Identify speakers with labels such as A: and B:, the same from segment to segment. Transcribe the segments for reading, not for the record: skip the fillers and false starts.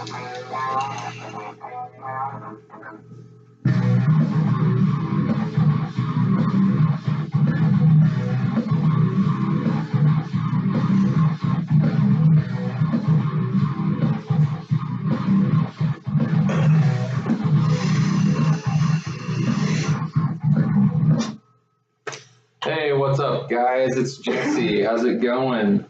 A: Hey, what's up, guys? It's Jesse. How's it going?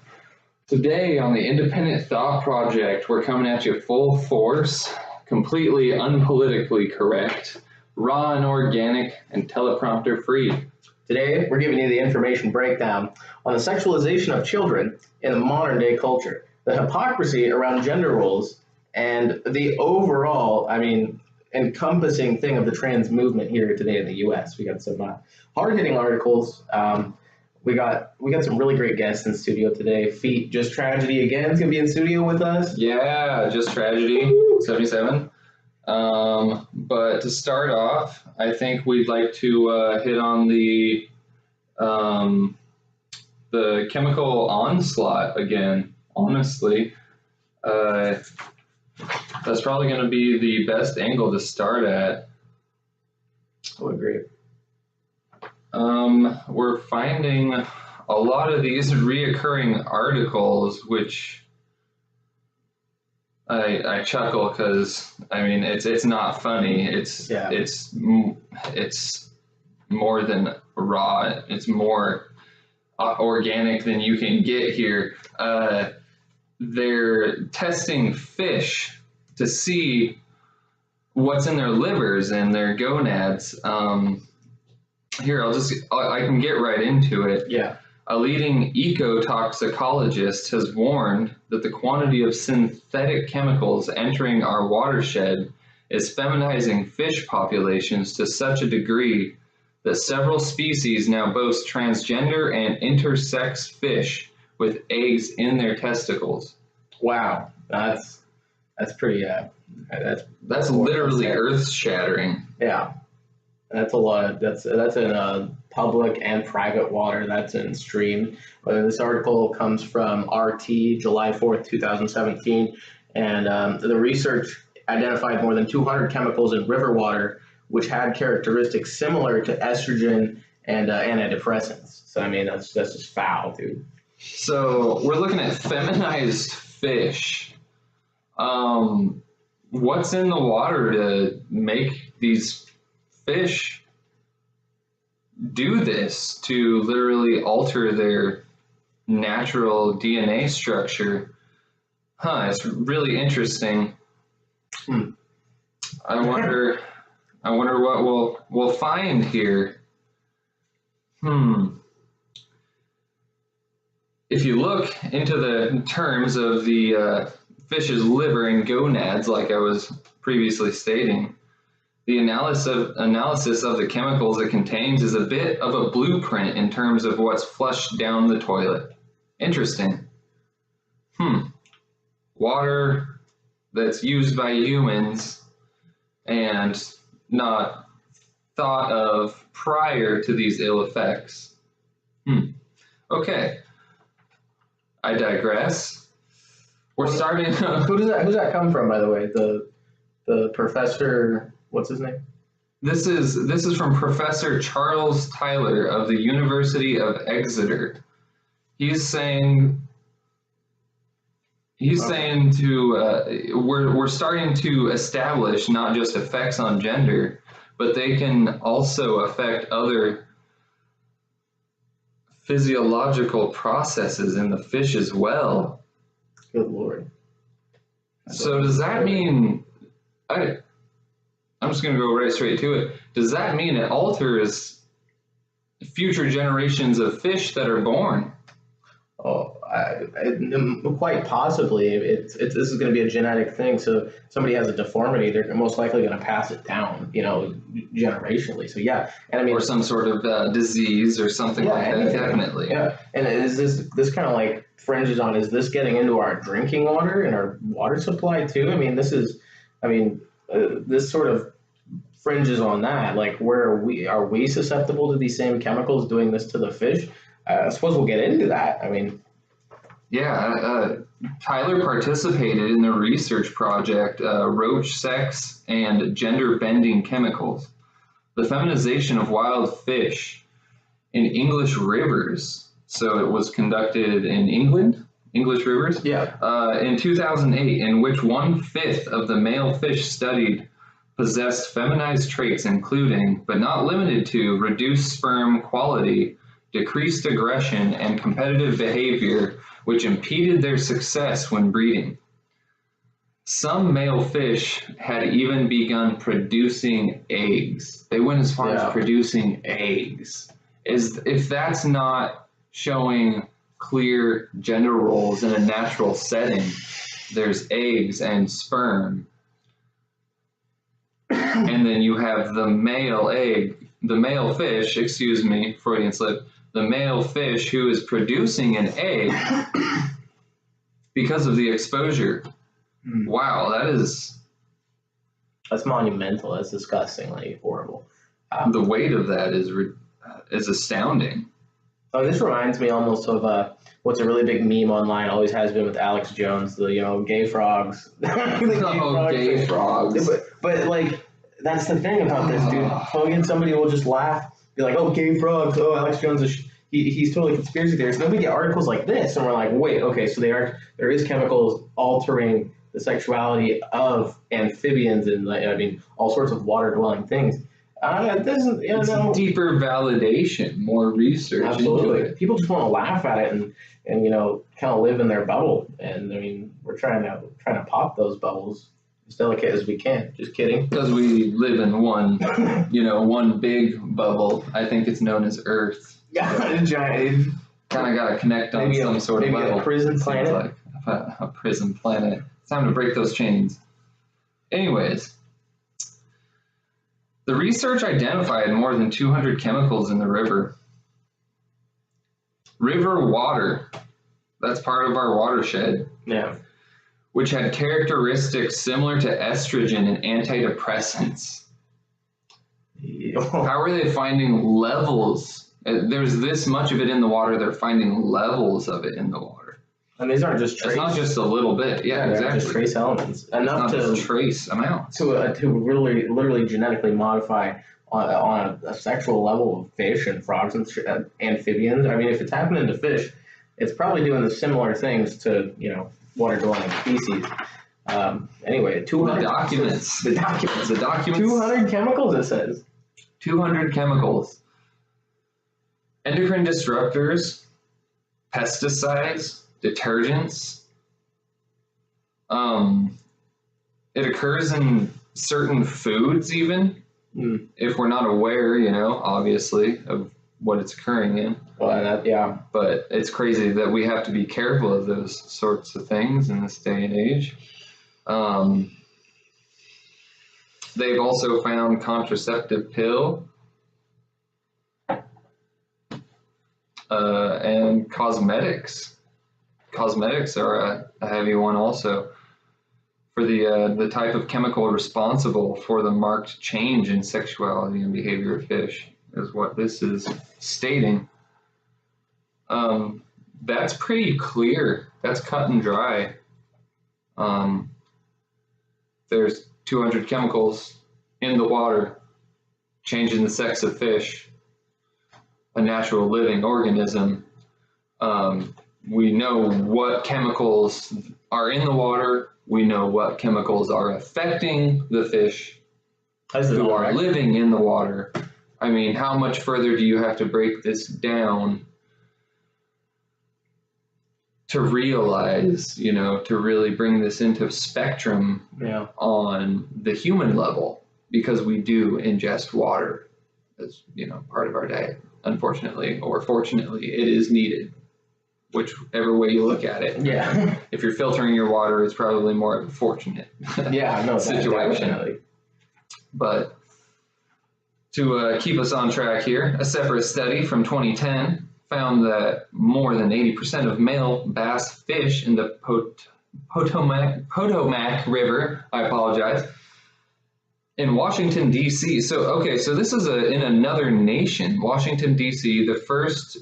A: Today on the Independent Thought Project, we're coming at you full force, completely unpolitically correct, raw and organic, and teleprompter free.
B: Today, we're giving you the information breakdown on the sexualization of children in the modern day culture, the hypocrisy around gender roles, and the overall, encompassing thing of the trans movement here today in the U.S. We got some hard-hitting articles. We got some really great guests in studio today. Feet, Just Tragedy again is gonna be in studio with us.
A: Yeah, Just Tragedy, 77. But to start off, I think we'd like to hit on the chemical onslaught again. Honestly, that's probably going to be the best angle to start at.
B: I would agree.
A: We're finding a lot of these reoccurring articles, which I chuckle because it's not funny. It's more than raw. It's more organic than you can get here. They're testing fish to see what's in their livers and their gonads. Here, I can get right into it.
B: Yeah.
A: A leading ecotoxicologist has warned that the quantity of synthetic chemicals entering our watershed is feminizing fish populations to such a degree that several species now boast transgender and intersex fish with eggs in their testicles.
B: Wow, that's pretty.
A: That's literally earth-shattering.
B: Yeah. That's a lot. That's in public and private water. That's in stream. This article comes from RT, July 4th, 2017, and the research identified more than 200 chemicals in river water which had characteristics similar to estrogen and antidepressants. So that's just foul, dude.
A: So we're looking at feminized fish. What's in the water to make these fish do this, to literally alter their natural DNA structure? It's really interesting. I wonder what we'll find here. If you look into the terms of the fish's liver and gonads, like I was previously stating, the analysis of the chemicals it contains is a bit of a blueprint in terms of what's flushed down the toilet. Interesting. Water that's used by humans and not thought of prior to these ill effects. Okay. I digress. We're starting.
B: Who's that come from, by the way? The professor. What's his name?
A: This is from Professor Charles Tyler of the University of Exeter. He's saying we're starting to establish not just effects on gender, but they can also affect other physiological processes in the fish as well.
B: Good Lord.
A: So does that mean, I'm just going to go right straight to it. Does that mean it alters future generations of fish that are born?
B: Quite possibly. This is going to be a genetic thing. So if somebody has a deformity, they're most likely going to pass it down, generationally. So yeah, and
A: or some sort of disease or something like that. Definitely.
B: Yeah, and is this kind of like fringes on? Is this getting into our drinking water and our water supply too? This sort of fringes on that. Like, where are we susceptible to these same chemicals doing this to the fish? I suppose we'll get into that.
A: Yeah, Tyler participated in the research project Roach Sex and Gender Bending Chemicals, the feminization of wild fish in English rivers. So it was conducted in England, English rivers, in 2008, in which 1/5 of the male fish studied possessed feminized traits, including, but not limited to, reduced sperm quality, decreased aggression, and competitive behavior, which impeded their success when breeding. Some male fish had even begun producing eggs. They went as far as producing eggs. If that's not showing clear gender roles in a natural setting, there's eggs and sperm. And then you have the male fish, excuse me, Freudian slip, the male fish who is producing an egg because of the exposure. Wow,
B: that's monumental. That's disgustingly horrible.
A: The weight of that is astounding.
B: Oh, this reminds me almost of what's a really big meme online, always has been, with Alex Jones, the gay frogs.
A: Gay frogs.
B: But like, that's the thing about this dude. So somebody will just laugh, be like, "Oh, gay frogs. Oh, Alex Jones is he's totally conspiracy theorist." And then we get articles like this, and we're like, "Wait, okay, so there is chemicals altering the sexuality of amphibians and all sorts of water-dwelling things." It doesn't,
A: it's deeper validation, more research.
B: Absolutely. People just want to laugh at it and kind of live in their bubble. And I mean, we're trying to pop those bubbles as delicate as we can. Just kidding.
A: Because we live in one, one big bubble. I think it's known as Earth.
B: Yeah, giant.
A: Kind of got to connect on some sort of level.
B: Maybe a prison planet.
A: Like a prison planet. It's time to break those chains. Anyways. The research identified more than 200 chemicals in the river. River water, that's part of our watershed.
B: Yeah.
A: Which had characteristics similar to estrogen and antidepressants. How are they finding levels? There's this much of it in the water, they're finding levels of it in the water.
B: And these aren't just trace.
A: It's not just a little bit. Yeah, exactly.
B: Just trace elements. Enough
A: to just trace amounts.
B: To really, literally genetically modify on a sexual level of fish and frogs and amphibians. I mean, if it's happening to fish, it's probably doing the similar things to, water-dwelling species. Anyway, 200...
A: The documents.
B: 200 chemicals, it says.
A: 200 chemicals. Endocrine disruptors, pesticides, detergents. It occurs in certain foods even, if we're not aware, obviously, of what it's occurring in.
B: Well, yeah.
A: But it's crazy that we have to be careful of those sorts of things in this day and age. They've also found contraceptive pill and cosmetics. Cosmetics are a heavy one also, for the type of chemical responsible for the marked change in sexuality and behavior of fish, is what this is stating. That's pretty clear. That's cut and dry. There's 200 chemicals in the water changing the sex of fish, a natural living organism. We know what chemicals are in the water. We know what chemicals are affecting the fish who are living in the water. I mean, how much further do you have to break this down to realize, to really bring this into spectrum on the human level? Because we do ingest water as, part of our diet. Unfortunately, or fortunately, it is needed. Whichever way you look at it.
B: Yeah.
A: If you're filtering your water, it's probably more of a fortunate situation.
B: Definitely.
A: But to keep us on track here, a separate study from 2010 found that more than 80% of male bass fish in the Potomac River, in Washington, D.C. So this is in another nation, Washington, D.C., the first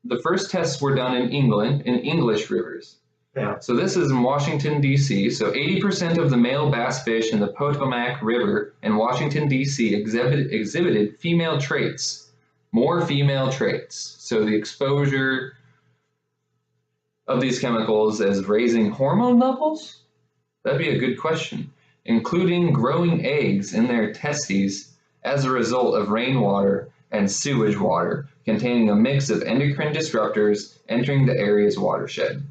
A: the first tests were done in England in English rivers.
B: Yeah.
A: So this is in Washington, D.C. So 80% of the male bass fish in the Potomac River in Washington, D.C. exhibited female traits, more female traits. So the exposure of these chemicals is raising hormone levels? That'd be a good question. Including growing eggs in their testes as a result of rainwater and sewage water containing a mix of endocrine disruptors entering the area's watershed.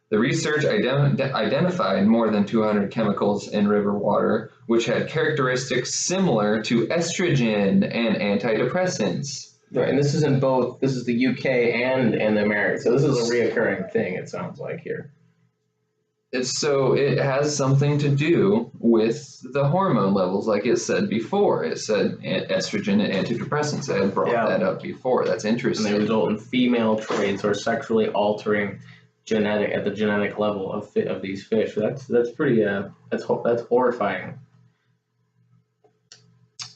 A: The research identified more than 200 chemicals in river water, which had characteristics similar to estrogen and antidepressants.
B: Right, and this is in both. This is the UK and the Americas. So this is a reoccurring thing. It sounds like here.
A: So it has something to do with the hormone levels, like it said before. It said estrogen and antidepressants. I had brought that up before. That's interesting.
B: And they result in female traits or sexually altering at the genetic level of these fish. That's pretty that's horrifying.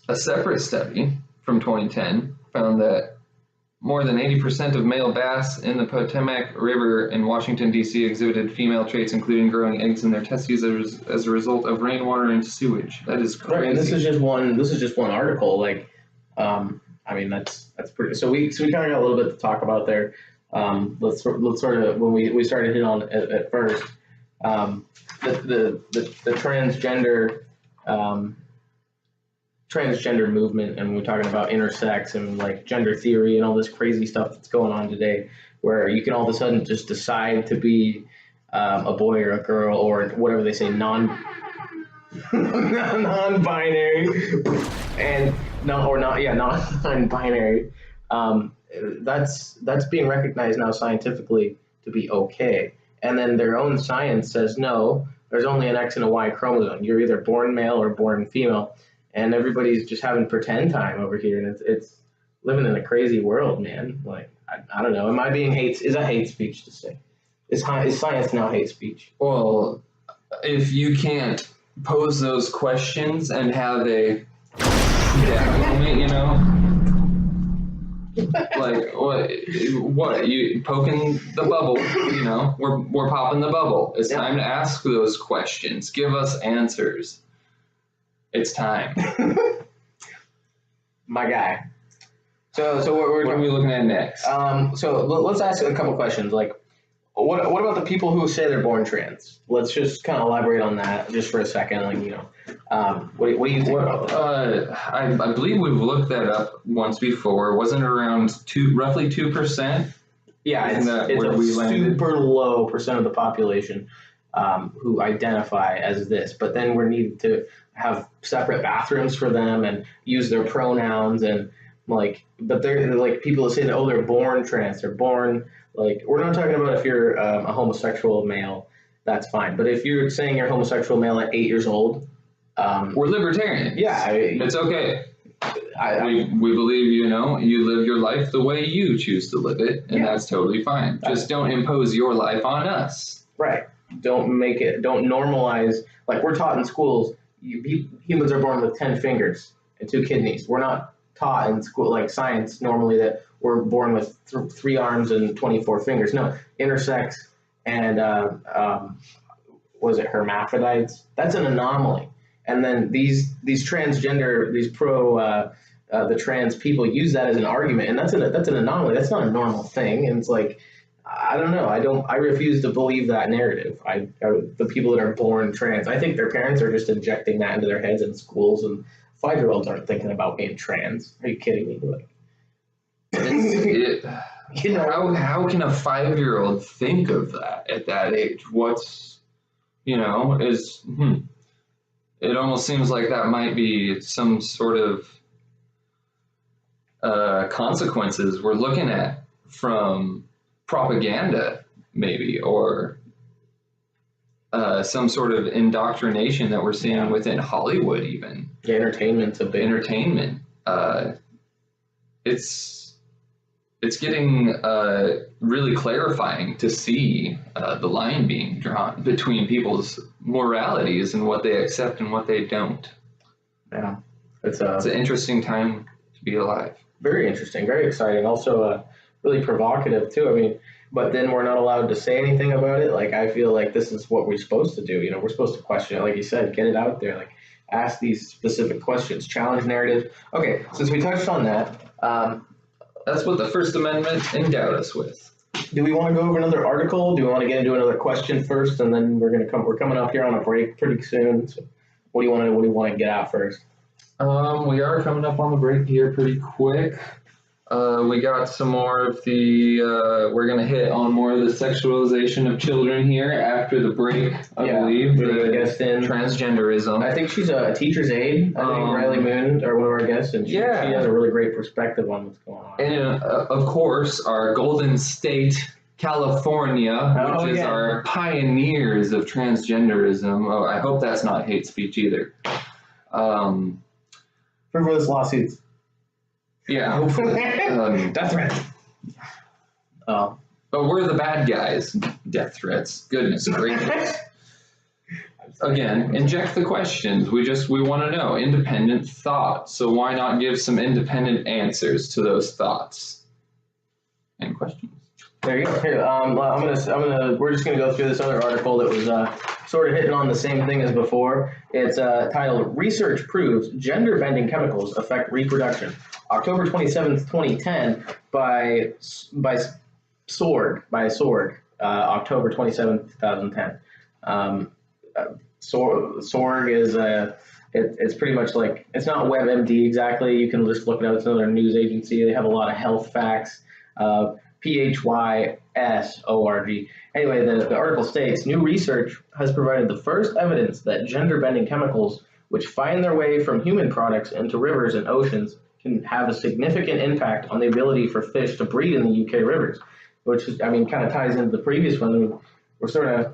A: A separate study from 2010 found that more than 80% of male bass in the Potomac River in Washington, D.C. exhibited female traits, including growing eggs in their testes as a result of rainwater and sewage. That is crazy.
B: Right, and this is just one article. Like, I mean, that's pretty. So we kind of got a little bit to talk about there. Let's sort of when we started hitting on at first, the transgender movement, and we're talking about intersex and like gender theory and all this crazy stuff that's going on today, where you can all of a sudden just decide to be a boy or a girl or whatever they say, non-binary, and non-binary. That's being recognized now scientifically to be okay. And then their own science says no, there's only an X and a Y chromosome. You're either born male or born female. And everybody's just having pretend time over here, and it's living in a crazy world, man. Like, I don't know. Am I being is that hate speech to say? Is science now hate speech?
A: Well, if you can't pose those questions and have a moment, you know, like what you poking the bubble, you know, we're popping the bubble. It's time to ask those questions. Give us answers. It's time.
B: My guy. So what
A: are we looking at next?
B: So let's ask a couple questions. Like, what about the people who say they're born trans? Let's just kind of elaborate on that just for a second. Like, you know, what do you think about that?
A: I believe we've looked that up once before. Wasn't it around roughly 2%?
B: Yeah, it's a super low percent of the population who identify as this. But then we're needed to have separate bathrooms for them and use their pronouns and like, but they're like people that say that, oh, they're born trans, they're born, like, we're not talking about if you're a homosexual male, that's fine. But if you're saying you're a homosexual male at 8 years old,
A: we're libertarian.
B: Yeah.
A: It's okay. We believe, you know, you live your life the way you choose to live it, and that's totally fine. Just don't impose your life on us.
B: Right. Don't normalize, like we're taught in schools, humans are born with 10 fingers and 2 kidneys. We're not taught in school, like science, normally that we're born with 3 arms and 24 fingers. No, intersex and was it hermaphrodites? That's an anomaly. And then these transgender, these the trans people use that as an argument, and that's an anomaly. That's not a normal thing. And it's like, I don't know. I refuse to believe that narrative. The people that are born trans, I think their parents are just injecting that into their heads in schools, and 5-year-olds aren't thinking about being trans. Are you kidding me? Like,
A: you know, how can a 5-year-old think of that at that age? What's, you know, it almost seems like that might be some sort of consequences we're looking at from propaganda, maybe, or some sort of indoctrination that we're seeing within Hollywood, even.
B: Yeah, entertainment's a big.
A: Entertainment. It's getting really clarifying to see the line being drawn between people's moralities and what they accept and what they don't.
B: Yeah, it's
A: an interesting time to be alive.
B: Very interesting, very exciting. Also, really provocative too. I mean, but then we're not allowed to say anything about it. Like, I feel like this is what we're supposed to do. You know, we're supposed to question it, like you said, get it out there, like ask these specific questions, challenge narratives. Okay, since we touched on that,
A: that's what the First Amendment endowed us with.
B: do we want to go over another article? Do we want to get into another question first, and then we're coming up here on a break pretty soon. So what do you want to get out first?
A: We are coming up on the break here pretty quick. We got some more of the, we're going to hit on more of the sexualization of children here after the break, I believe.
B: The guest in.
A: Transgenderism.
B: I think she's a teacher's aide, I think, Riley Moon, or one of our guests, and she has a really great perspective on what's going on.
A: And, of course, our Golden State, California, which is our pioneers of transgenderism. Oh, I hope that's not hate speech either.
B: Frivolous lawsuits.
A: Yeah.
B: Death threats.
A: But we're the bad guys. Death threats. Goodness gracious. Again, inject the questions. We want to know. Independent thought. So why not give some independent answers to those thoughts and questions?
B: There you go. Here, we're just gonna go through this other article that was sort of hitting on the same thing as before. It's titled "Research Proves Gender-Bending Chemicals Affect Reproduction." October 27th, 2010, by Sword. October 27th, 2010. Sorg is it's pretty much like, it's not WebMD exactly. You can just look it up. It's another news agency. They have a lot of health facts. PHYSORG. Anyway, the article states, new research has provided the first evidence that gender-bending chemicals, which find their way from human products into rivers and oceans, can have a significant impact on the ability for fish to breed in the UK rivers, which, I mean, kind of ties into the previous one. We're sort of,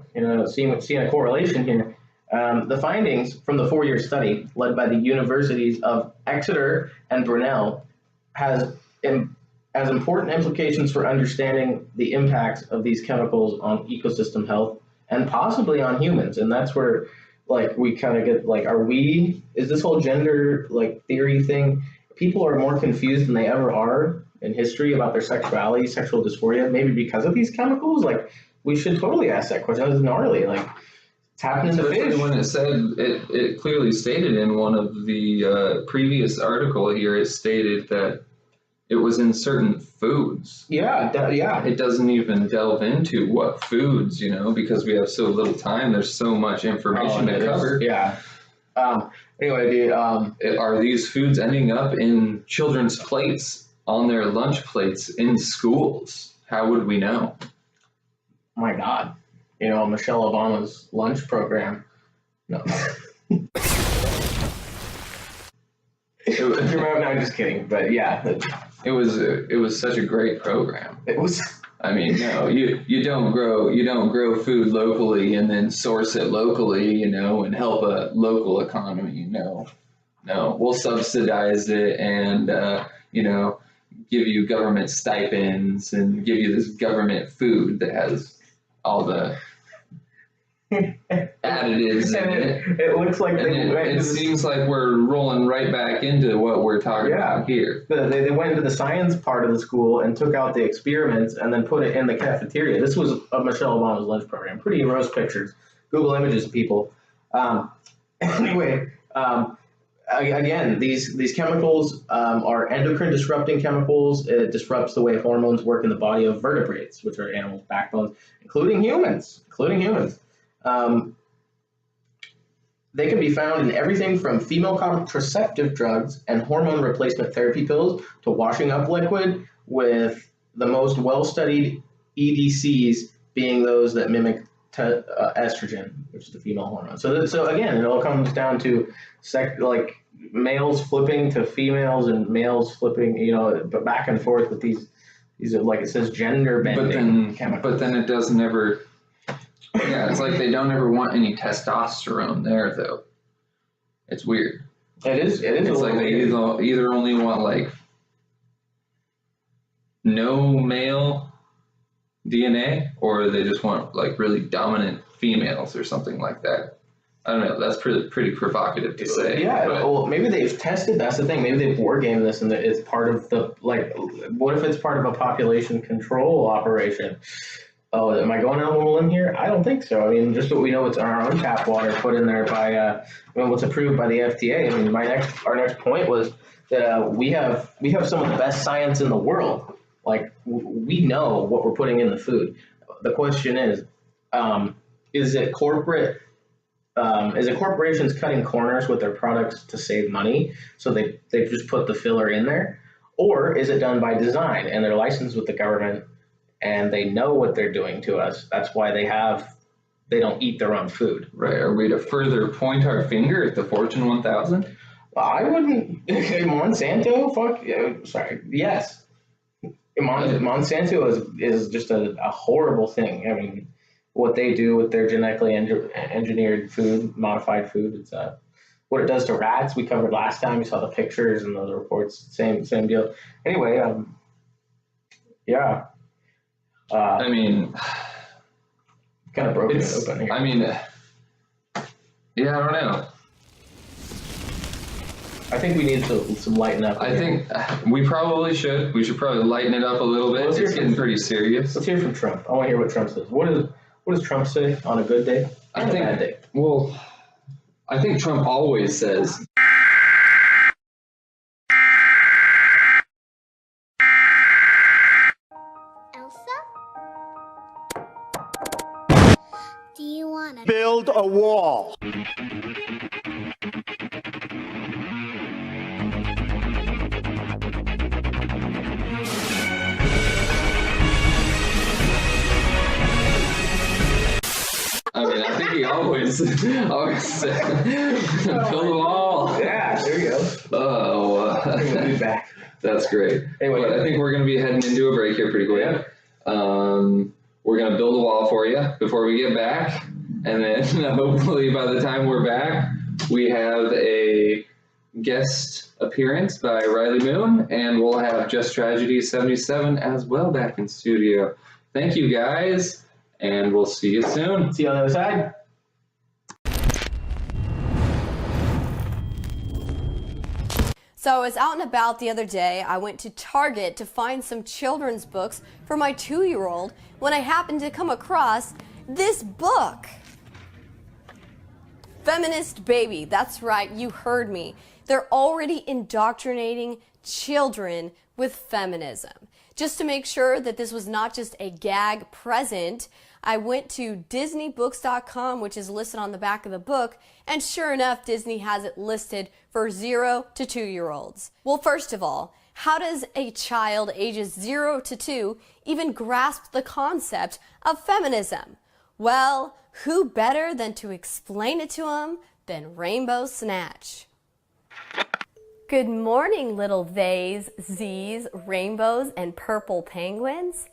B: seeing a correlation here. The findings from the 4-year study led by the universities of Exeter and Brunel has important implications for understanding the impacts of these chemicals on ecosystem health and possibly on humans. And that's where, like, we kind of get, like, is this whole gender, like, theory thing, people are more confused than they ever are in history about their sexuality, sexual dysphoria, maybe because of these chemicals? Like, we should totally ask that question. That's gnarly. Like, it's happening to fish.
A: When it said, it clearly stated in one of the previous article here, it stated that it was in certain foods.
B: Yeah.
A: It doesn't even delve into what foods, because we have so little time. There's so much information to cover.
B: Yeah. Anyway, dude.
A: Are these foods ending up in children's plates, on their lunch plates in schools? How would we know?
B: My God. Michelle Obama's lunch program. No. No, I'm just kidding. But yeah.
A: It was such a great program.
B: It was.
A: I mean, no, you don't grow food locally and then source it locally, and help a local economy. No, we'll subsidize it and give you government stipends and give you this government food that has all the additives in it.
B: It looks like
A: it seems like we're rolling right back into what we're talking about here.
B: They went into the science part of the school and took out the experiments and then put it in the cafeteria. This was Michelle Obama's lunch program. Pretty gross pictures. Google Images, people. Anyway, again, these chemicals are endocrine disrupting chemicals. It disrupts the way hormones work in the body of vertebrates, which are animals' backbones, including humans. They can be found in everything from female contraceptive drugs and hormone replacement therapy pills to washing up liquid, with the most well-studied EDCs being those that mimic estrogen, which is the female hormone. So again, it all comes down to like males flipping to females and males flipping, but back and forth with these are, like it says, gender bending chemicals.
A: But then it doesn't ever. Yeah, it's like they don't ever want any testosterone there, though. It's weird.
B: It is.
A: It's like they either only want, like, no male DNA, or they just want, like, really dominant females or something like that. I don't know. That's pretty provocative to say.
B: Yeah,
A: but
B: well, maybe they've tested. That's the thing. Maybe they've war gamed this, and it's part of the like. What if it's part of a population control operation? Oh, am I going out on a limb here? I don't think so. I mean, just what we know, it's our own tap water put in there by what's approved by the FDA. I mean, our next point was that we have some of the best science in the world. Like we know what we're putting in the food. The question is it corporate? Is it corporations cutting corners with their products to save money? So they've just put the filler in there, or is it done by design and they're licensed with the government and they know what they're doing to us? That's why they don't eat their own food.
A: Right. Are we to further point our finger at the Fortune 1000?
B: Well, I wouldn't. Monsanto? Fuck. Sorry. Yes. Monsanto is just a horrible thing. I mean, what they do with their genetically engineered food, modified food, it's what it does to rats. We covered last time. You saw the pictures and the reports. Same deal. Anyway, yeah.
A: I mean,
B: kind of broken it open here.
A: I mean, yeah, I don't know.
B: I think we need some lighten up.
A: I think we probably should. We should probably lighten it up a little bit. It's getting pretty serious.
B: Let's hear from Trump. I want to hear what Trump says. What does Trump say on a good day and a bad day?
A: Well, I think Trump always says.
C: Elsa? Do you want to
D: build a wall?
A: I mean, I think he always said, build a wall.
B: Yeah, there you go.
A: Oh,
B: We'll be back.
A: That's great.
B: Anyway,
A: but I think we're going to be heading into a break here pretty quick.
B: Yeah.
A: We're going to build a wall for you before we get back. And then hopefully by the time we're back, we have a guest appearance by Riley Moon, and we'll have Just Tragedy 77 as well back in studio. Thank you, guys. And we'll see you soon.
B: See you on the other side.
E: So I was out and about the other day. I went to Target to find some children's books for my 2-year-old when I happened to come across this book. Feminist Baby. That's right, you heard me. They're already indoctrinating children with feminism. Just to make sure that this was not just a gag present, I went to DisneyBooks.com, which is listed on the back of the book, and sure enough, Disney has it listed for 0 to 2-year-olds. Well, first of all, how does a child ages 0 to 2 even grasp the concept of feminism? Well, who better than to explain it to them than Rainbow Snatch? Good morning, little theys, z's, rainbows, and purple penguins.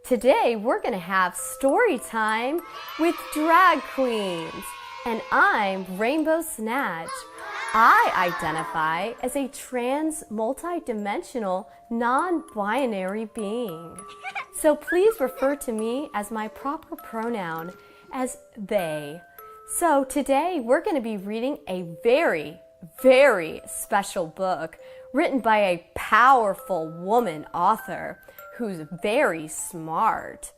E: Today, we're going to have story time with drag queens. And I'm Rainbow Snatch. I identify as a trans, multi-dimensional, non-binary being. So please refer to me as my proper pronoun as they. So today, we're going to be reading a very special book written by a powerful woman author who's very smart.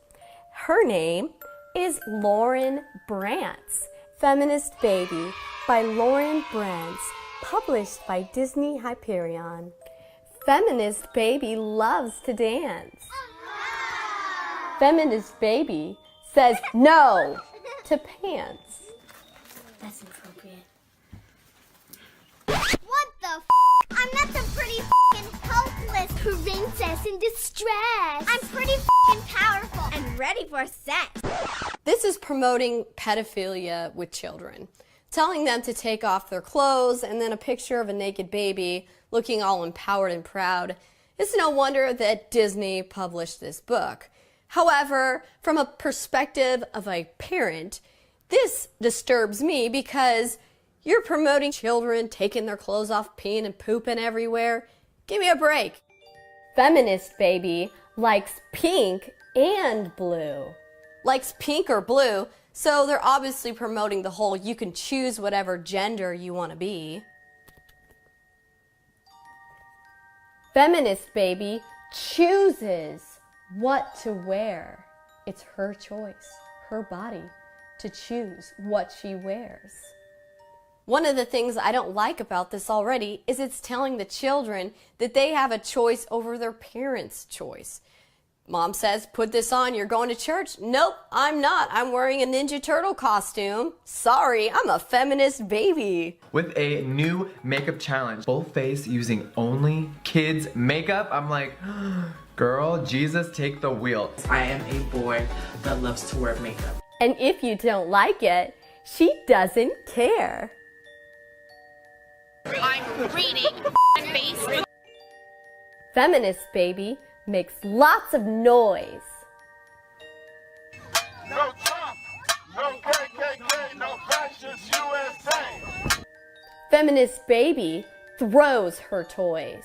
E: Her name is Lauren Brantz. Feminist Baby by Lauren Brantz, published by Disney Hyperion. Feminist Baby loves to dance. Feminist Baby says no to pants.
C: That's inappropriate. What the f***? I'm not some pretty f***ing helpless princess in distress. I'm pretty f***ing powerful and ready for sex.
E: This is promoting pedophilia with children, telling them to take off their clothes and then a picture of a naked baby looking all empowered and proud. It's no wonder that Disney published this book. However, from a perspective of a parent, this disturbs me because you're promoting children taking their clothes off, peeing and pooping everywhere. Give me a break. Feminist Baby likes pink and blue. likes pink or blue, so they're obviously promoting the whole you can choose whatever gender you want to be. Feminist baby chooses what to wear. It's her choice, her body, to choose what she wears. One of the things I don't like about this already is it's telling the children that they have a choice over their parents' choice. Mom says, put this on, you're going to church. Nope, I'm not. I'm wearing a Ninja Turtle costume. Sorry, I'm a feminist baby.
D: With a new makeup challenge, full face using only kids makeup. I'm like, girl, Jesus, take the wheel.
F: I am a boy that loves to wear makeup.
E: And if you don't like it, she doesn't care.
G: I'm reading Facebook.
E: Feminist baby makes lots of noise.
H: No Trump, no KKK, no fascist USA.
E: Feminist baby throws her toys.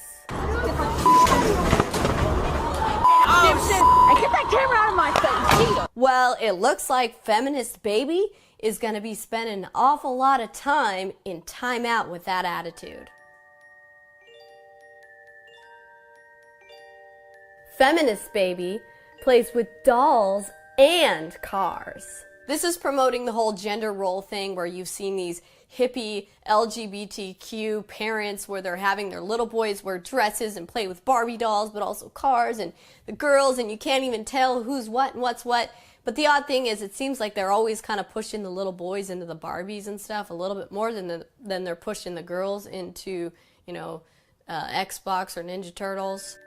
G: Get that camera out of my face.
E: Well, it looks like feminist baby is going to be spending an awful lot of time in timeout with that attitude. Feminist baby plays with dolls and cars. This is promoting the whole gender role thing where you've seen these hippie LGBTQ parents where they're having their little boys wear dresses and play with Barbie dolls, but also cars, and the girls, and you can't even tell who's what and what's what. But the odd thing is it seems like they're always kind of pushing the little boys into the Barbies and stuff a little bit more than they're pushing the girls into, you know, Xbox or Ninja Turtles.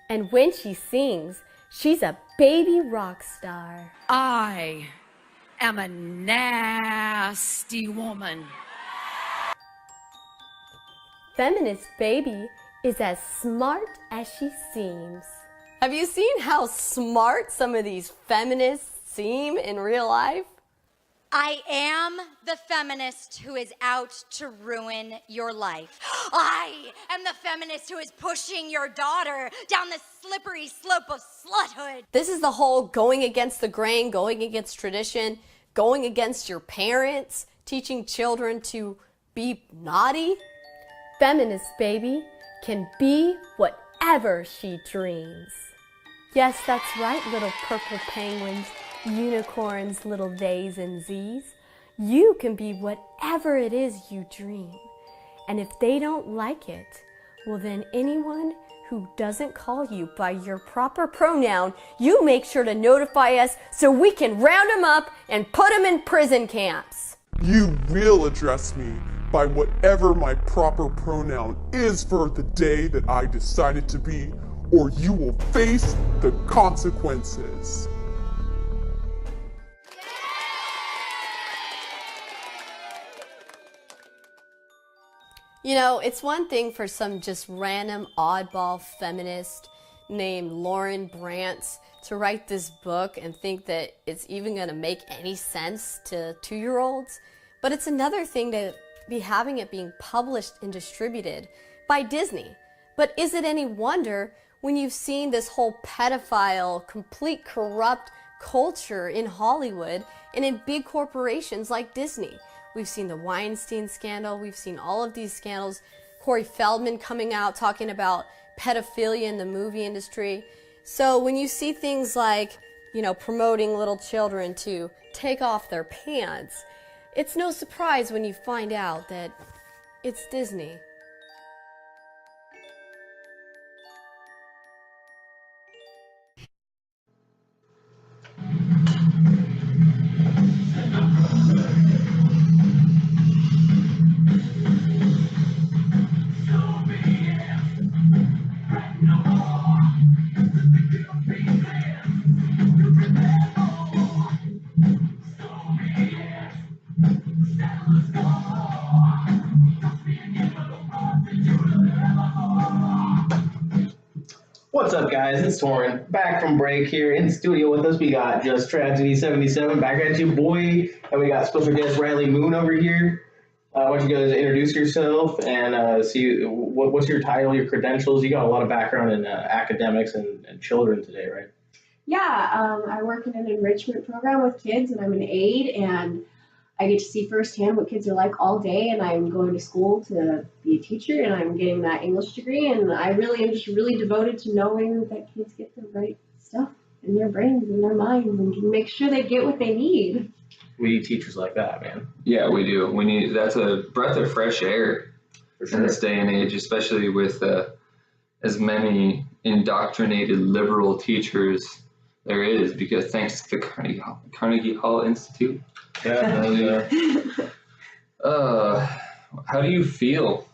E: And when she sings, she's a baby rock star.
G: I am a nasty woman.
E: Feminist baby is as smart as she seems. Have you seen how smart some of these feminists seem in real life?
C: I am the feminist who is out to ruin your life. I am the feminist who is pushing your daughter down the slippery slope of sluthood.
E: This is the whole going against the grain, going against tradition, going against your parents, teaching children to be naughty. Feminist baby can be whatever she dreams. Yes, that's right, little purple penguins, unicorns, little theys and z's. You can be whatever it is you dream. And if they don't like it, well then anyone who doesn't call you by your proper pronoun, you make sure to notify us so we can round them up and put them in prison camps.
H: You will address me by whatever my proper pronoun is for the day that I decided to be, or you will face the consequences.
E: You know, it's one thing for some just random oddball feminist named Lauren Brantz to write this book and think that it's even going to make any sense to 2-year-olds. But it's another thing to be having it being published and distributed by Disney. But is it any wonder when you've seen this whole pedophile, complete corrupt culture in Hollywood and in big corporations like Disney? We've seen the Weinstein scandal. We've seen all of these scandals. Corey Feldman coming out talking about pedophilia in the movie industry. So when you see things like, you know, promoting little children to take off their pants, it's no surprise when you find out that it's Disney.
B: What's up, guys? It's Torin, back from break here in the studio with us. We got Just Tragedy 77 back at you, boy, and we got special guest Riley Moon over here. I want you guys to introduce yourself and see what's your title, your credentials. You got a lot of background in academics and children today, right?
I: Yeah, I work in an enrichment program with kids, and I'm an aide, and I get to see firsthand what kids are like all day, and I'm going to school to be a teacher, and I'm getting that English degree, and I really am just really devoted to knowing that kids get the right stuff in their brains and their minds and can make sure they get what they need.
B: We need teachers like that, man.
A: Yeah, we do. We need, that's a breath of fresh air in this day and age, especially with as many indoctrinated liberal teachers there is, because thanks to the Carnegie Hall Institute.
B: Yeah.
A: How do you feel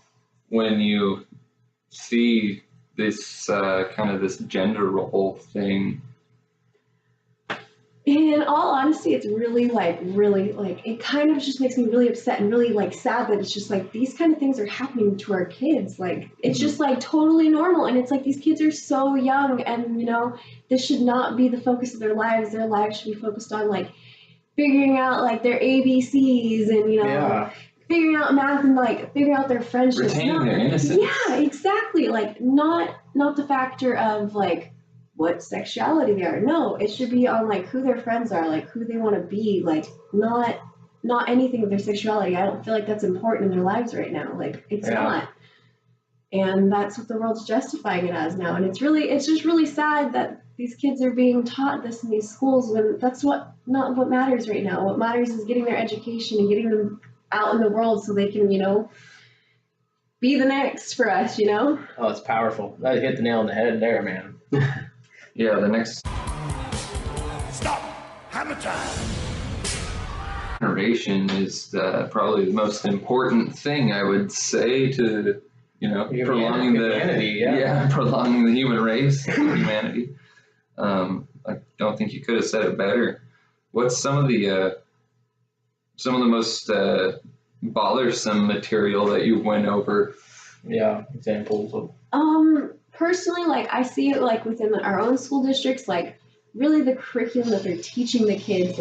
A: when you see this kind of this gender role thing?
I: In all honesty, it's really, it kind of just makes me really upset and really, sad that it's just, these kind of things are happening to our kids. It's just, totally normal. And it's these kids are so young and, this should not be the focus of their lives. Their lives should be focused on, figuring out, their ABCs and, figuring out math and, figuring out their friendships.
A: Retaining their innocence.
I: Yeah, exactly. Not the factor of, what sexuality they are. No, it should be on who their friends are, who they want to be, not anything with their sexuality. I don't feel like that's important in their lives right now. It's not. And that's what the world's justifying it as now. And it's just really sad that these kids are being taught this in these schools when that's not what matters right now. What matters is getting their education and getting them out in the world so they can, be the next for us, Oh,
B: it's powerful. That hit the nail on the head there, man.
A: Yeah, the next
J: Stop! Hammer time!
A: generation is probably the most important thing, I would say, to prolonging prolonging the human race, humanity. I don't think you could have said it better. What's some of the most bothersome material that you went over?
B: Yeah, examples of.
I: Personally, I see it within our own school districts, really the curriculum that they're teaching the kids,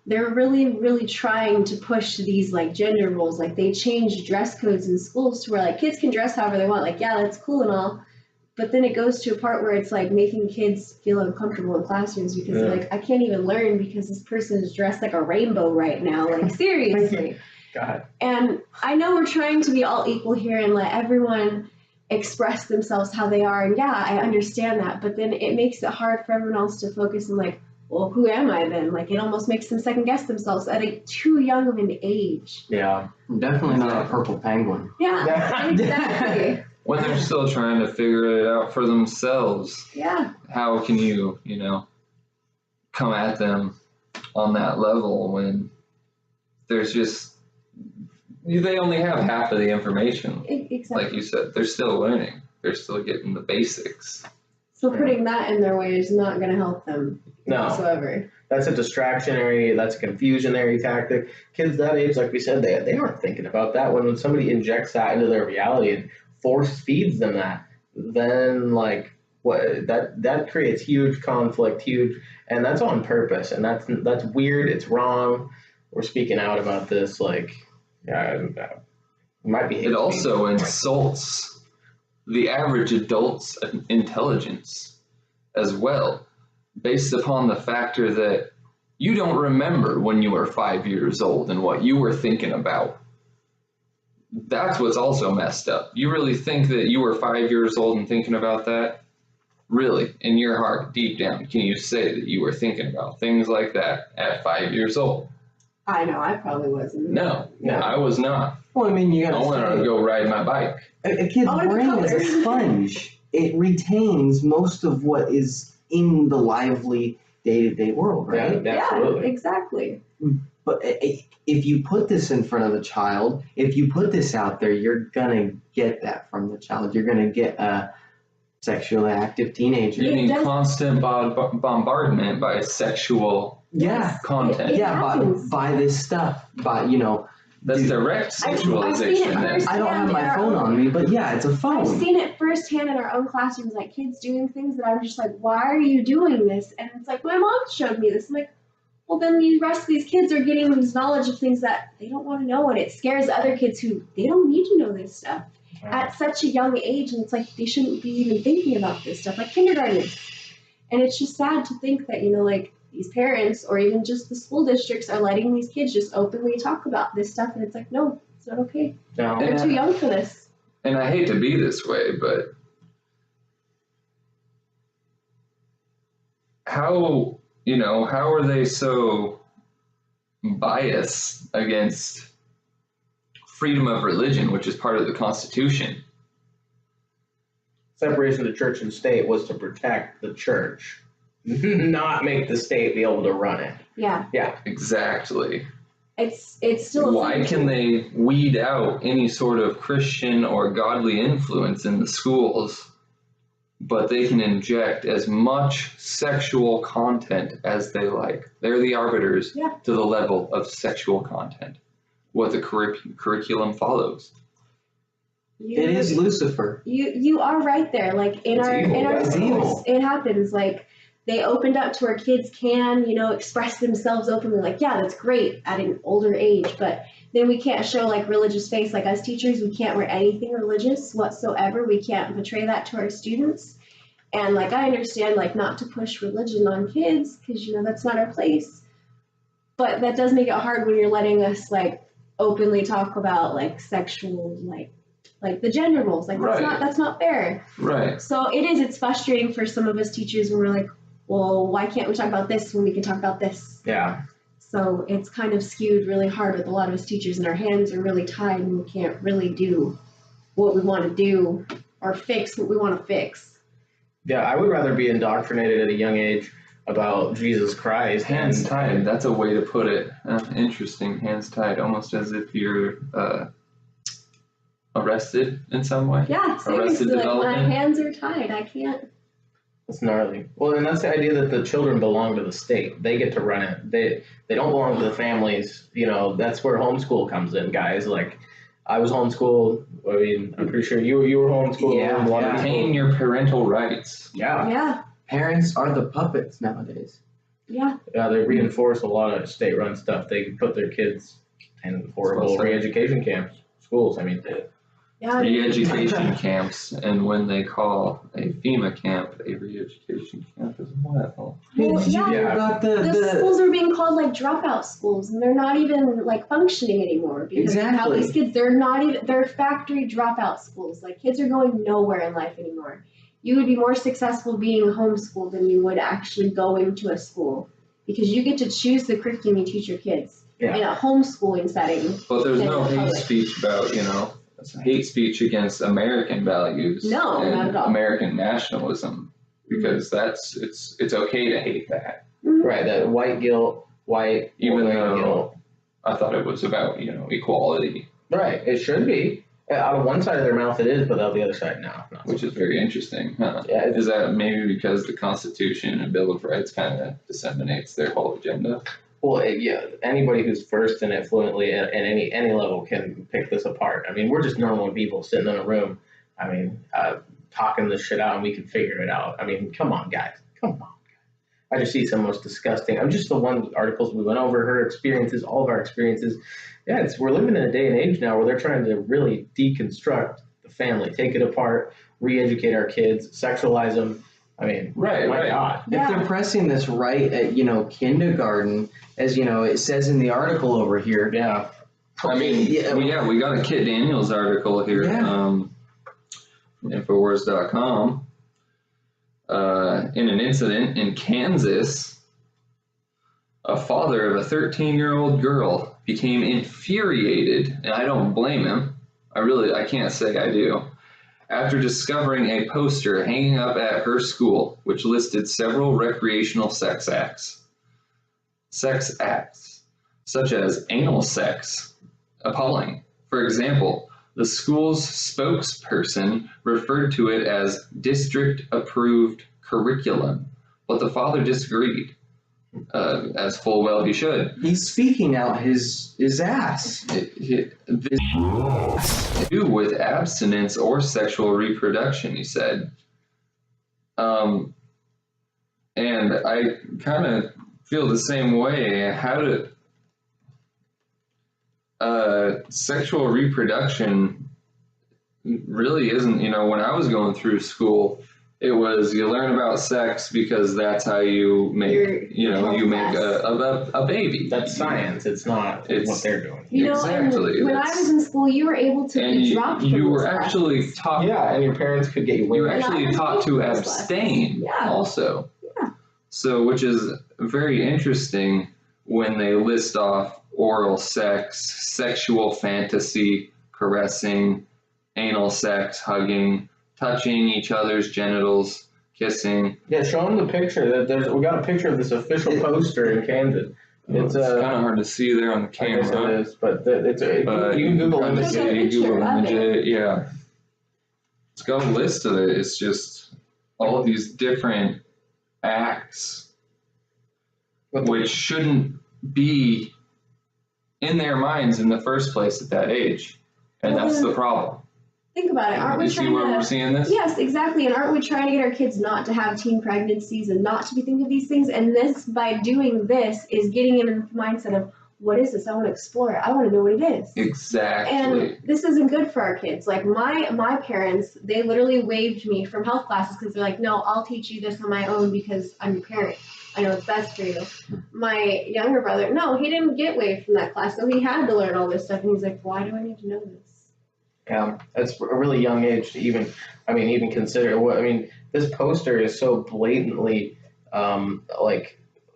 I: they're really, really trying to push these gender roles. They change dress codes in schools to where kids can dress however they want. Yeah, that's cool and all, but then it goes to a part where it's making kids feel uncomfortable in classrooms because they're I can't even learn because this person is dressed like a rainbow right now. Seriously.
B: God.
I: And I know we're trying to be all equal here and let everyone express themselves how they are, and I understand that, but then it makes it hard for everyone else to focus on well, who am I then? It almost makes them second guess themselves at too young of an age.
B: Yeah,
K: definitely not a purple penguin.
I: Yeah, exactly.
A: When they're still trying to figure it out for themselves.
I: Yeah.
A: How can you, come at them on that level when there's just, they only have half of the information.
I: Exactly.
A: Like you said, they're still learning. They're still getting the basics.
I: So putting that in their way is not going to help them whatsoever.
B: That's a distractionary, that's a confusionary tactic. Kids that age, like we said, they aren't thinking about that. When somebody injects that into their reality and force feeds them that, then that creates huge conflict, and that's on purpose, and that's weird. It's wrong. We're speaking out about this, might be.
A: It also insults the average adult's intelligence as well, based upon the factor that you don't remember when you were 5 years old and what you were thinking about. That's what's also messed up. You really think that you were 5 years old and thinking about that? Really, in your heart, deep down, can you say that you were thinking about things like that at 5 years old?
I: I know, I probably wasn't.
A: No, I was not.
K: Well, I mean, you gotta
A: I wanted to go ride my bike.
K: A kid's brain is a sponge. It retains most of what is in the lively day-to-day world, right?
B: Yeah, absolutely.
I: Yeah, exactly.
K: But if you put this in front of a child, if you put this out there, you're gonna get that from the child. You're gonna get a sexually active teenager.
A: You need constant bombardment by sexual content.
K: By this stuff,
A: that's direct sexualization.
K: I don't have my phone on me, but it's a phone.
I: I've seen it firsthand in our own classrooms, kids doing things that I'm just why are you doing this? And it's my mom showed me this. I'm well, then the rest of these kids are getting this knowledge of things that they don't want to know, and it scares other kids who they don't need to know this stuff at such a young age, and it's like they shouldn't be even thinking about this stuff, like kindergartners. And it's just sad to think that, like these parents or even just the school districts are letting these kids just openly talk about this stuff, and it's like, no, it's not okay.
B: No.
I: They're too young for this.
A: And I hate to be this way, but how are they so biased against freedom of religion, which is part of the Constitution?
B: Separation of church and state was to protect the church, not make the state be able to run it.
I: Yeah.
B: Yeah.
A: Exactly.
I: It's still.
A: Why can they weed out any sort of Christian or godly influence in the schools, but they can inject as much sexual content as they like? They're the arbiters to the level of sexual content, what the curriculum follows.
K: It is Lucifer.
I: You are right there. Like in our schools, it happens. Like they opened up to where kids can, express themselves openly. Like, yeah, that's great at an older age, but then we can't show like religious face. Like as teachers, we can't wear anything religious whatsoever. We can't portray that to our students. And like I understand, like not to push religion on kids because that's not our place. But that does make it hard when you're letting us like openly talk about like sexual like the gender roles. Like that's not fair.
A: Right.
I: So it's frustrating for some of us teachers when we're like, well, why can't we talk about this when we can talk about this?
B: Yeah.
I: So it's kind of skewed really hard with a lot of us teachers, and our hands are really tied, and we can't really do what we want to do or fix what we want to fix.
B: Yeah, I would rather be indoctrinated at a young age about Jesus Christ.
A: Hands tied, that's a way to put it. Interesting, hands tied, almost as if you're arrested in some way.
I: Yeah, seriously, like my hands are tied, I can't.
B: That's gnarly. Well, and that's the idea that the children belong to the state. They get to run it. They don't belong to the families. That's where homeschool comes in, guys. Like, I was homeschooled. I mean, I'm pretty sure you were homeschooled.
K: Yeah.
A: Retain your parental rights.
B: Yeah.
I: Yeah.
K: Parents are the puppets nowadays.
I: Yeah.
B: Yeah, they reinforce a lot of state-run stuff. They put their kids in horrible re-education camps, schools. I mean,
A: re-education camps, and when they call a FEMA camp a re-education camp as well.
I: The schools are being called like dropout schools, and they're not even like functioning anymore because of how these kids, they're factory dropout schools. Like kids are going nowhere in life anymore. You would be more successful being homeschooled than you would actually going to a school because you get to choose the curriculum you teach your kids in a homeschooling setting.
A: But there's no hate speech about, hate speech against American values.
I: No,
A: and
I: not at all.
A: American nationalism, because it's okay to hate that.
I: Mm-hmm.
B: Right, that white guilt,
A: even though
B: guilt.
A: I thought it was about, equality.
B: Right, it should be. Out of one side of their mouth it is, but out the other side, no.
A: Which is very interesting, huh?
B: Yeah,
A: is that maybe because the Constitution and Bill of Rights kind of disseminates their whole agenda?
B: Well, anybody who's versed in it fluently at any level can pick this apart. I mean, we're just normal people sitting in a room, talking this shit out, and we can figure it out. I mean, come on, guys. Come on. I just see some most disgusting. I'm just the one articles we went over, her experiences, all of our experiences. Yeah, we're living in a day and age now where they're trying to really deconstruct the family, take it apart, re-educate our kids, sexualize them. I mean, my God.
K: If they're pressing this right at, kindergarten, as, it says in the article over here.
B: Yeah.
A: I mean, we got a Kit Daniels article here, Infowars.com. In an incident in Kansas, a father of a 13-year-old girl became infuriated, and I don't blame him. I can't say I do. After discovering a poster hanging up at her school, which listed several recreational sex acts, such as anal sex. Appalling. For example, the school's spokesperson referred to it as district-approved curriculum, but the father disagreed, as full well he should.
K: He's speaking out his ass.
A: This to do with abstinence or sexual reproduction, he said. And I kind of feel the same way. How to sexual reproduction really isn't, when I was going through school, it was you learn about sex because that's how you make, you make a baby.
B: That's science. It's not what they're doing.
A: Exactly.
I: And when I was in school, you were able to be dropped from
A: you were
I: those
A: actually
I: classes.
A: taught.
B: Yeah, and your parents could get you.
A: You were actually taught to abstain.
I: Yeah.
A: Also.
I: Yeah.
A: So, which is very interesting when they list off oral sex, sexual fantasy, caressing, anal sex, hugging, touching each other's genitals, kissing.
B: Yeah, show them the picture. We got a picture of this official poster in Kansas.
A: It's kind of hard to see there on the camera.
B: I guess it is, but you can Google image it.
A: Google image it. Yeah. It's got a list of it. It's just all of these different acts which shouldn't be in their minds in the first place at that age. And that's the problem.
I: Think about it. Aren't we trying
A: see where
I: to,
A: we're seeing this?
I: Yes, exactly. And aren't we trying to get our kids not to have teen pregnancies and not to be thinking of these things? And this, by doing this, is getting them in the mindset of, what is this? I want to explore it. I want to know what it is.
A: Exactly.
I: And this isn't good for our kids. Like my parents, they literally waived me from health classes because they're like, no, I'll teach you this on my own because I'm your parent. I know it's best for you. My younger brother, no, he didn't get waived from that class, so he had to learn all this stuff. And he's like, why do I need to know this?
B: Yeah, that's a really young age to even consider what. This poster is so blatantly,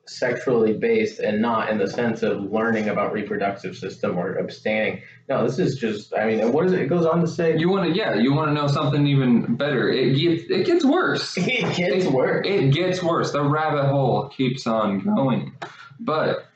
B: sexually based and not in the sense of learning about reproductive system or abstaining. No, this is just, what is it? It goes on to say.
A: You want to know something even better. It gets worse.
B: It gets worse.
A: It gets worse. The rabbit hole keeps on going. But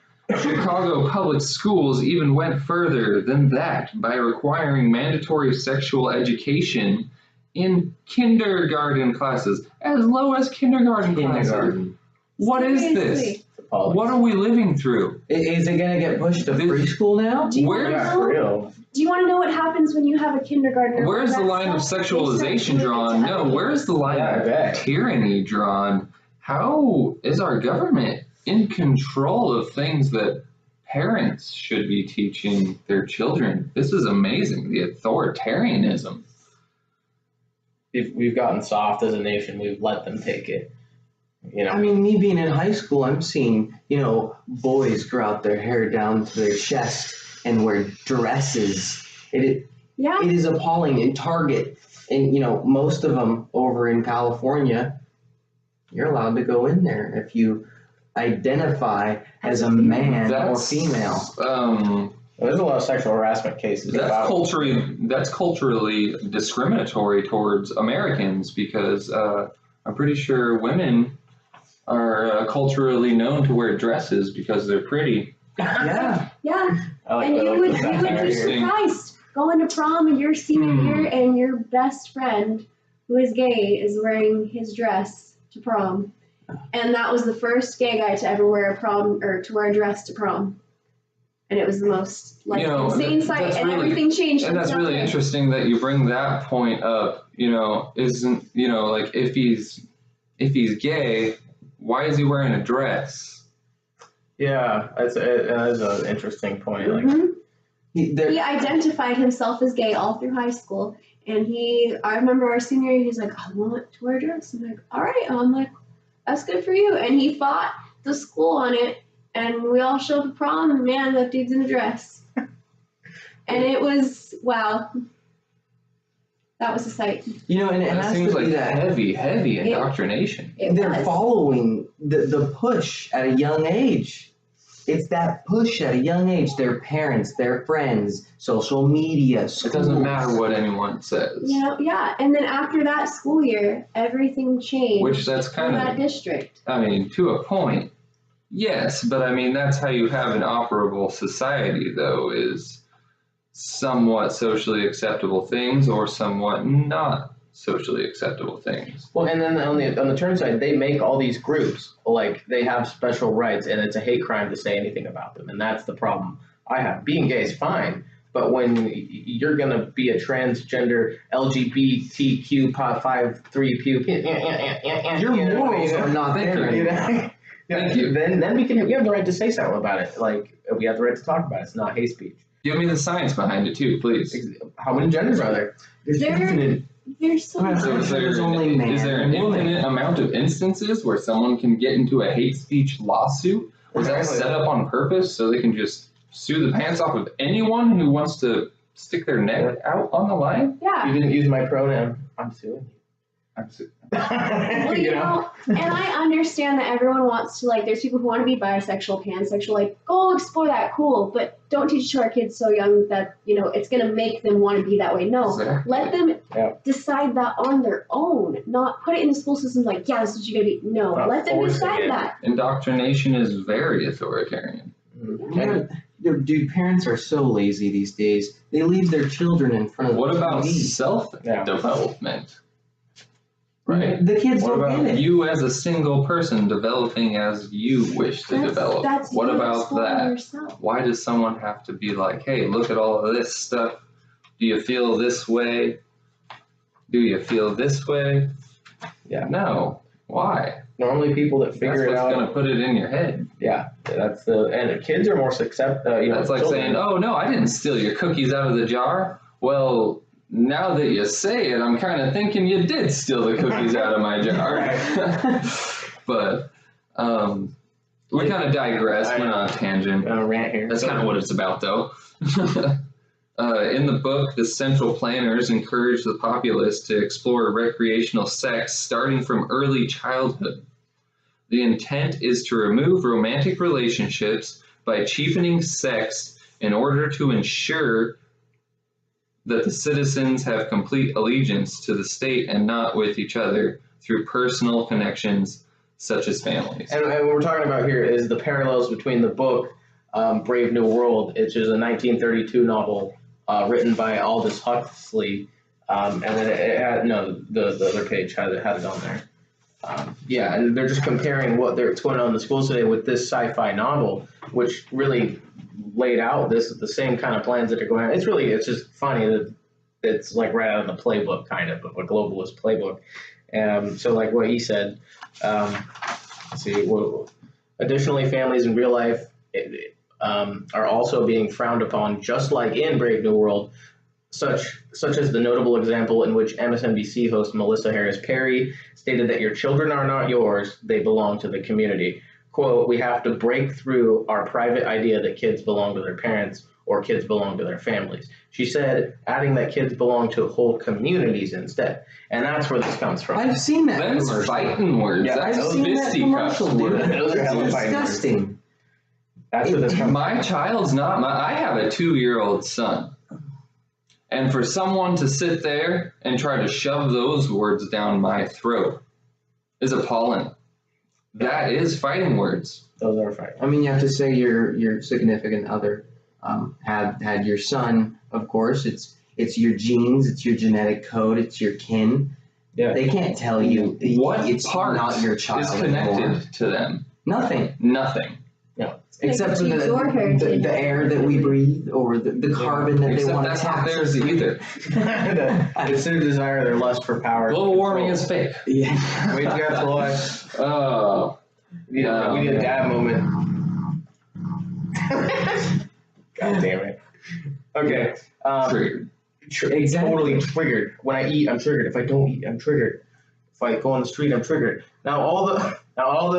A: Chicago public schools even went further than that by requiring mandatory sexual education in kindergarten classes, as low as kindergarten classes. What is this? What are we living through?
K: Is it going to get pushed to preschool now?
I: Do you want to know what happens when you have a kindergartner?
A: Where's the line of sexualization drawn? No, where's the line of tyranny drawn? How is our government in control of things that parents should be teaching their children? This is amazing. The authoritarianism.
B: We've gotten soft as a nation. We've let them take it.
K: Me being in high school, I'm seeing, boys grow out their hair down to their chest and wear dresses. It is appalling. In Target, and, most of them over in California, you're allowed to go in there if you identify as a man or female.
B: There's a lot of sexual harassment cases.
A: That's culturally discriminatory towards Americans because I'm pretty sure women are culturally known to wear dresses because they're pretty.
K: Yeah.
I: Yeah.
B: Like
I: and you would be surprised going to prom in your senior year and your best friend who is gay is wearing his dress to prom. And that was the first gay guy to ever wear a dress to prom. And it was the most insane sight, and everything changed.
A: And that's really interesting that you bring that point up. If he's gay, why is he wearing a dress?
B: Yeah, that's an interesting point.
I: Mm-hmm. He identified himself as gay all through high school, and I remember our senior year, he's like, I want to wear a dress. I'm like, all right. I'm like, that's good for you. And he fought the school on it, and we all showed up to prom, and man, that dude's in a dress. And it was, wow. That was a sight.
K: And it has
A: seems
K: to
A: like
K: be that
A: heavy indoctrination.
K: They're following the push at a young age. It's that push at a young age. Their parents, their friends, social media, schools.
A: It doesn't matter what anyone says.
I: Yeah. And then after that school year, everything changed.
A: Which that's kind of
I: that district.
A: To a point. Yes, but that's how you have an operable society, though, is somewhat socially acceptable things or somewhat not socially acceptable things.
B: Well, and then on the turn side, they make all these groups, like they have special rights, and it's a hate crime to say anything about them, and that's the problem I have. Being gay is fine, but when you're going to be a transgender LGBTQ 53Q,
K: your morals are not there.
A: Thank you.
B: Then we have the right to say something about it. Like, we have the right to talk about it. It's not hate speech.
A: Give me the science behind it too, please.
B: How many genders are there?
I: There's so many.
A: Is there an infinite amount of instances where someone can get into a hate speech lawsuit? Was that set up on purpose so they can just sue the pants off of anyone who wants to stick their neck out on the line?
I: Yeah.
B: You didn't use my pronoun. I'm suing you.
I: Well, you know, and I understand that everyone wants to, like, there's people who want to be bisexual, pansexual, like, go explore that, cool, but don't teach it to our kids so young that, you know, it's going to make them want to be that way. No,
A: Exactly.
I: let them decide that on their own, not put it in the school system like, yeah, this is what you're going to be. No, let them decide that.
A: Indoctrination is very authoritarian.
K: Dude, parents are so lazy these days. They leave their children in front of
A: What
K: the
A: about
K: TV.
A: self-development? Right.
K: The kids
A: What
K: don't
A: about
K: get it.
A: you as a single person developing as you wish to develop?
I: That's
A: What
I: you
A: about
I: exploring
A: that?
I: yourself.
A: Why does someone have to be like, hey, look at all of this stuff. Do you feel this way? Do you feel this way?
B: Yeah.
A: No. Why?
B: Normally, people that figure it out.
A: That's what's going to put it in your head.
B: Yeah, and kids are more susceptible.
A: That's like saying, oh, no, I didn't steal your cookies out of the jar. Well, now that you say it, I'm kind of thinking you did steal the cookies out of my jar. But we kind of digress. We're on a tangent.
B: Rant here.
A: That's kind of what it's about, though. In the book, the central planners encourage the populace to explore recreational sex starting from early childhood. The intent is to remove romantic relationships by cheapening sex in order to ensure that the citizens have complete allegiance to the state and not with each other through personal connections such as families.
B: And what we're talking about here is the parallels between the book Brave New World, which is a 1932 novel written by Aldous Huxley, and then it had, the other page had it on there. And they're just comparing what's going on in the schools today with this sci-fi novel, which really laid out the same kind of plans that are going on. It's just funny that it's like right out of the playbook, kind of a globalist playbook. So like what he said, let's see. Well, additionally, families in real life are also being frowned upon, just like in Brave New World, such as the notable example in which MSNBC host Melissa Harris Perry stated that your children are not yours, they belong to the community. Quote, we have to break through our private idea that kids belong to their parents or kids belong to their families. She said, adding that kids belong to whole communities instead. And that's where this comes from.
K: I've seen that
A: That's
K: commercial.
A: fighting words.
K: Yeah,
A: That's
K: I've seen that commercial, dude.
B: Those are hella
K: It's
B: fighting words.
K: disgusting.
B: That's where this comes from.
A: My child's not I have a 2-year-old son. And for someone to sit there and try to shove those words down my throat is appalling. That is fighting words.
B: Those are fighting.
K: I mean, you have to say your significant other had your son. Of course, it's your genes, it's your genetic code, it's your kin.
B: Yeah.
K: They can't tell you
A: What
K: it's
A: part
K: not your child
A: is connected
K: anymore.
A: to them?
K: Nothing.
A: Nothing.
B: No.
K: Except for
I: it's your heritage.
K: the air that we breathe or the carbon that they
A: Except
K: want to
A: that's not
K: tax
A: theirs
K: us.
A: either.
B: It's their desire, their lust for power.
A: Global warming is fake.
K: Yeah.
B: Wait, you got to watch.
A: Oh.
B: We need a dad moment. God damn it. Okay.
A: Triggered.
K: Exactly.
B: Totally triggered. When I eat, I'm triggered. If I don't eat, I'm triggered. If I go on the street, I'm triggered. Although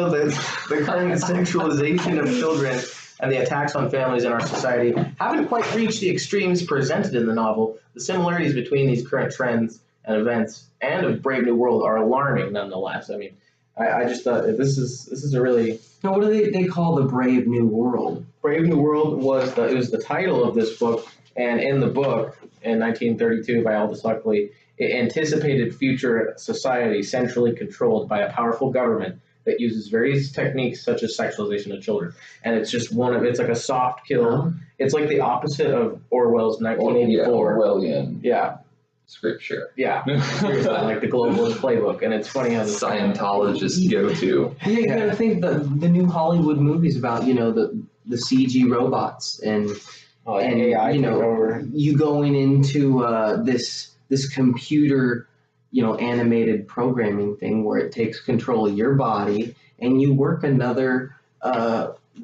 B: the current sexualization of children and the attacks on families in our society haven't quite reached the extremes presented in the novel, the similarities between these current trends and events and of Brave New World are alarming nonetheless. I mean, I just thought this is a really...
K: Now, what do they call the Brave New World?
B: Brave New World was the title of this book, and in the book in 1932 by Aldous Huxley, it anticipated future society centrally controlled by a powerful government that uses various techniques such as sexualization of children. And it's just it's like a soft kill. It's like the opposite of Orwell's 1984.
A: Orwellian.
B: Yeah.
A: Scripture.
B: Yeah. Seriously, like the globalist playbook. And it's funny how the
A: Scientologists go to.
K: Yeah, you gotta think the new Hollywood movies about, the CG robots and
B: AI,
K: you going into this computer, animated programming thing where it takes control of your body and you work another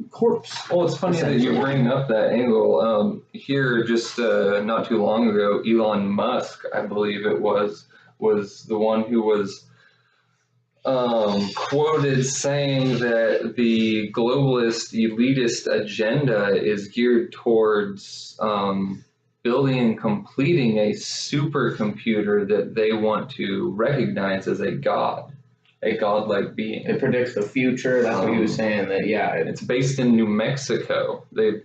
K: corpse.
A: Well, it's funny that you bring up that angle. Here, just not too long ago, Elon Musk, I believe it was the one who was quoted saying that the globalist elitist agenda is geared towards building and completing a supercomputer that they want to recognize as a godlike being.
B: It predicts the future. That's what he was saying. That
A: it's based in New Mexico. They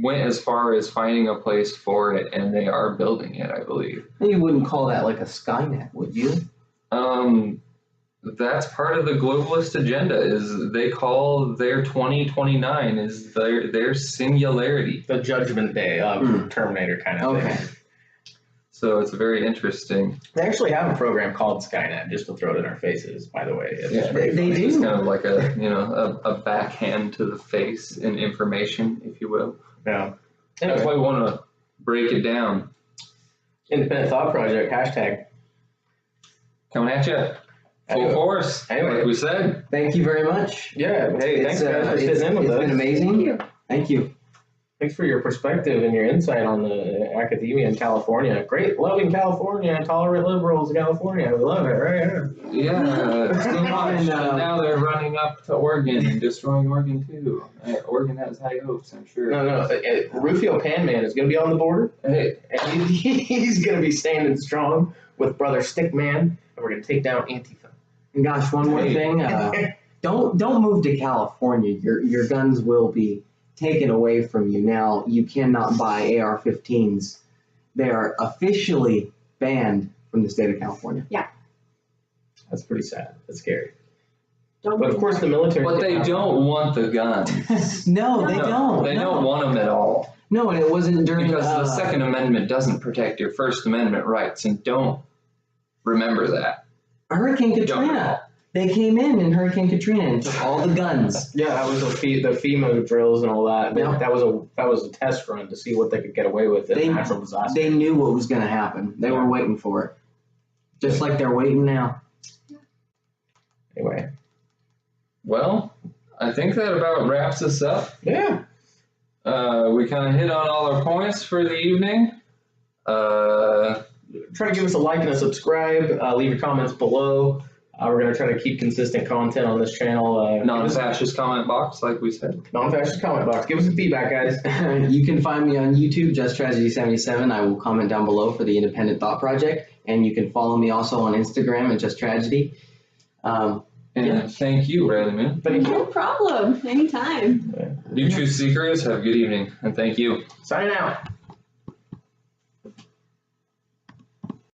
A: went as far as finding a place for it, and they are building it, I believe.
K: You wouldn't call that like a Skynet, would you?
A: That's part of the globalist agenda. Is they call their 2029 is their singularity,
B: the Judgment Day of Terminator kind of thing.
A: So it's very interesting.
B: They actually have a program called Skynet, just to throw it in our faces, by the way.
A: They do. It's kind of like a backhand to the face in information, if you will.
B: Yeah.
A: That's why we want to break it down.
B: Independent Thought Project, hashtag.
A: Coming at you. Full force, like we said.
K: Thank you very much.
B: Yeah, hey, thanks guys for sitting in with us.
K: It's been amazing. Thank you.
B: Thanks for your perspective and your insight on the academia in California. Great, loving California, tolerant liberals in California. We love it, right?
A: Yeah, it's too much. And now they're running up to Oregon and destroying Oregon too. Oregon has high hopes, I'm sure.
B: No. Rufio Panman is going to be on the border.
A: Hey.
B: And he's going to be standing strong with Brother Stickman, and we're going to take down Antifa.
K: And gosh, one more thing. Don't move to California. Your guns will be taken away from you. Now, you cannot buy AR-15s. They are officially banned from the state of California.
I: Yeah.
B: That's pretty sad. That's scary. But of course the military...
A: But they don't want the guns.
K: No, they don't.
A: They don't want them at all.
K: No, and it wasn't during...
A: Because the Second Amendment doesn't protect your First Amendment rights, and don't remember that.
K: Hurricane Katrina. They came in Hurricane Katrina and took all the guns.
B: Yeah, that was the FEMA drills and all that. Yep. That was a test run to see what they could get away with in a natural disaster.
K: They knew what was going to happen. They were waiting for it. Just like they're waiting now.
B: Anyway.
A: Well, I think that about wraps us up.
B: Yeah.
A: We kind of hit on all our points for the evening.
B: Try to give us a like and a subscribe. Leave your comments below. We're going to try to keep consistent content on this channel.
A: Non-fascist comment box, like we said.
B: Non-fascist comment box. Give us some feedback, guys.
K: You can find me on YouTube, Just Tragedy 77. I will comment down below for the Independent Thought Project. And you can follow me also on Instagram at Just Tragedy.
A: Thank you, Riley Man.
I: No problem. Anytime.
A: You Truth Seekers, have a good evening, and thank you.
B: Signing out.